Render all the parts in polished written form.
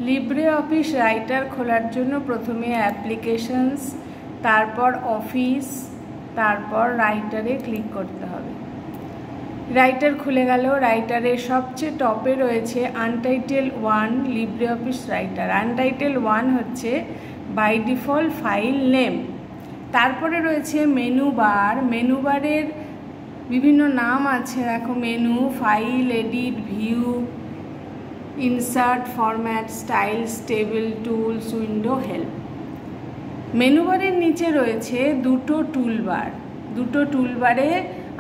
Libre office writer খোলার জন্য প্রথমে অ্যাপ্লিকেশনস, তারপর অফিস, তারপর রাইটারে ক্লিক করতে হবে। রাইটার খুলে গেল। রাইটারের সবচেয়ে টপে রয়েছে untitled 1 Libre office writer. Untitled 1 হচ্ছে বাই ডিফল্ট ফাইল নেম। তারপরে রয়েছে মেনু বার। মেনু বারের বিভিন্ন নাম আছে, দেখো menu, file, edit, view, insert, format, styles, table, tools, window, help. Menu বারের নিচে রয়েছে দুটো টুলবার। দুটো টুলবারে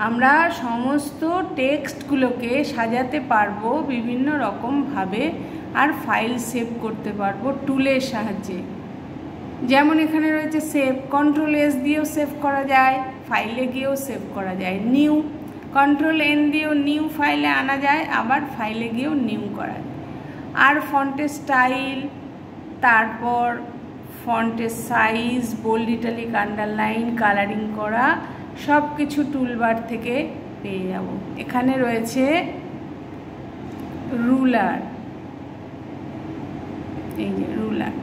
আমরা সমস্ত টেক্সটগুলোকে সাজাতে পারবো বিভিন্ন রকমভাবে, আর ফাইল সেভ করতে পারবো টুলের সাহায্যে। যেমন এখানে রয়েছে সেভ, কন্ট্রোল-S দিয়েও সেভ করা যায়, ফাইলে গিয়েও সেভ করা যায়। নিউ, কন্ট্রোল-N দিয়েও নিউ ফাইলে আনা যায়, আবার ফাইলে গিয়েও নিউ করা যায়। আর ফন্টের স্টাইল, তারপর ফন্টের size, bold, italic, underline, colouring করা সব কিছু টুলবার থেকে পেয়ে যাব। এখানে রয়েছে রুলার, এই যে রুলার।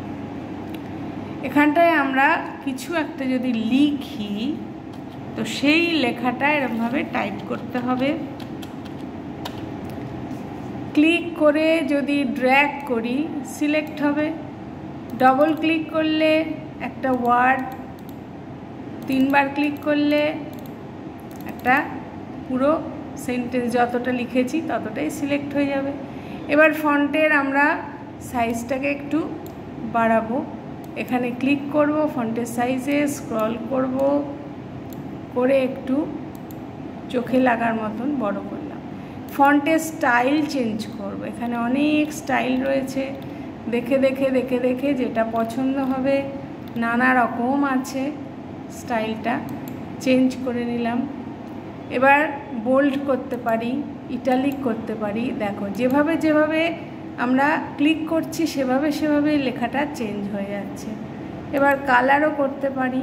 এখানটায় আমরা কিছু একটা যদি লিখি তো সেই লেখাটা এরকমভাবে টাইপ করতে হবে। ক্লিক করে যদি ড্র্যাগ করি সিলেক্ট হবে। ডবল ক্লিক করলে একটা ওয়ার্ড, 3 বার ক্লিক করলে একটা পুরো সেন্টেন্স যতটা লিখেছি ততটাই সিলেক্ট হয়ে যাবে। এবার ফন্টের আমরা সাইজটাকে একটু বাড়াবো। এখানে ক্লিক করব, ফন্টের সাইজে স্ক্রল করব, করে একটু চোখে লাগার মতন বড় করলাম। ফন্টের স্টাইল চেঞ্জ করব। এখানে অনেক স্টাইল রয়েছে, দেখে দেখে দেখে দেখে যেটা পছন্দ হবে, নানা রকম আছে, স্টাইলটা চেঞ্জ করে নিলাম। এবার বোল্ড করতে পারি, ইটালিক করতে পারি। দেখো যেভাবে যেভাবে আমরা ক্লিক করছি সেভাবে সেভাবে লেখাটা চেঞ্জ হয়ে যাচ্ছে। এবার কালারও করতে পারি।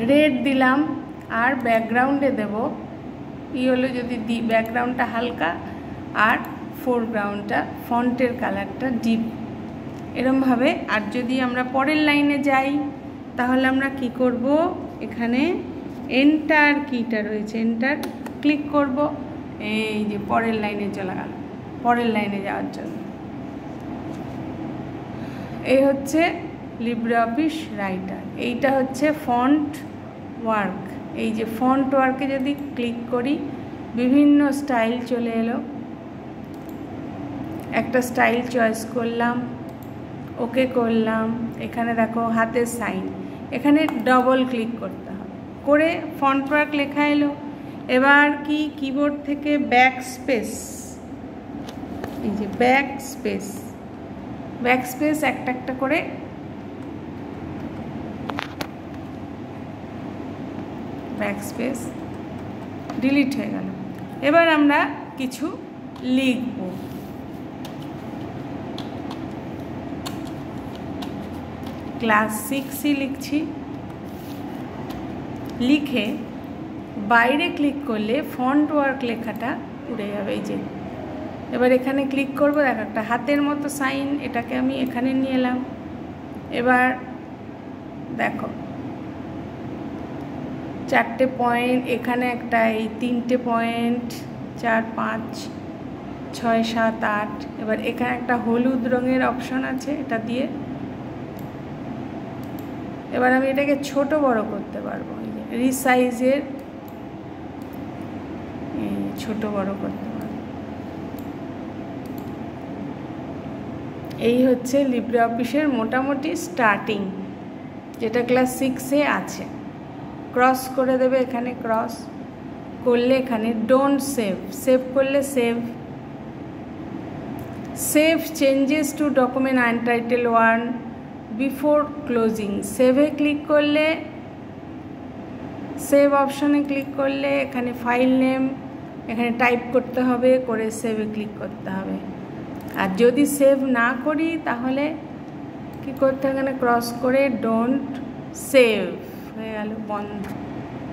রেড দিলাম আর ব্যাকগ্রাউন্ডে দেব হলো যদি দিই ব্যাকগ্রাউন্ডটা হালকা আর ফোরগ্রাউন্ডটা ফন্টের কালারটা ডিপ, এরমভাবে। আর যদি আমরা পরের লাইনে যাই তাহলে আমরা কি করব, এখানে এন্টার কিটা রয়েছে, এন্টার ক্লিক করব, এই যে পরের লাইনে চলে গেল। পরের লাইনে যাওয়ার জন্য এই হচ্ছে লিব্রে অফিস রাইটার। এইটা হচ্ছে ফন্ট ওয়ার্ক। এই যে ফন্ট ওয়ার্কে যদি ক্লিক করি বিভিন্ন স্টাইল চলে এলো। একটা স্টাইল চয়েস করলাম, ওকে করলাম। এখানে দেখো হাতের সাইন, এখানে ডবল ক্লিক করতে হবে, করে ফন্ট ওয়ার্ক লেখা এলো। এবার কি কিবোর্ড থেকে ব্যাক স্পেস, এই যে ব্যাক স্পেস, ব্যাক স্পেস একটা একটা করে ব্যাক স্পেস ডিলিট হয়ে গেল। এবার আমরা কিছু লিখব। ক্লাস 6 লিখছি। লিখে বাইরে ক্লিক করলে ফন্ট ওয়ার্ক লেখাটা উড়ে যাবে। এই যে এবার এখানে ক্লিক করবো, দেখো একটা হাতের মতো সাইন, এটাকে আমি এখানে নিয়ে এলাম। এবার দেখো 4টে পয়েন্ট, এখানে একটা, এই 3টে পয়েন্ট, 4, 5, 6, 7, 8। এবার এখানে একটা হলুদ রঙের অপশন আছে, এটা দিয়ে এবার আমি এটাকে ছোট বড় করতে পারবো। রিসাইজের ছোট বড় করতে পারবো। এই হচ্ছে লিব্রে অফিসের মোটামুটি স্টার্টিং, যেটা ক্লাস 6-এ আছে। ক্রস করে দেবে, এখানে ক্রস করলে এখানে ডোন্ট সেভ, সেভ করলে save, save changes to document untitled 1 before closing. সেভে ক্লিক করলে, সেভ অপশনে ক্লিক করলে এখানে ফাইল নেম এখানে টাইপ করতে হবে, করে সেভে ক্লিক করতে হবে। আর যদি সেভ না করি তাহলে কি করতে হবে, এখানে ক্রস করে ডোন্ট সেভ হয়ে গেল, বন্ধ।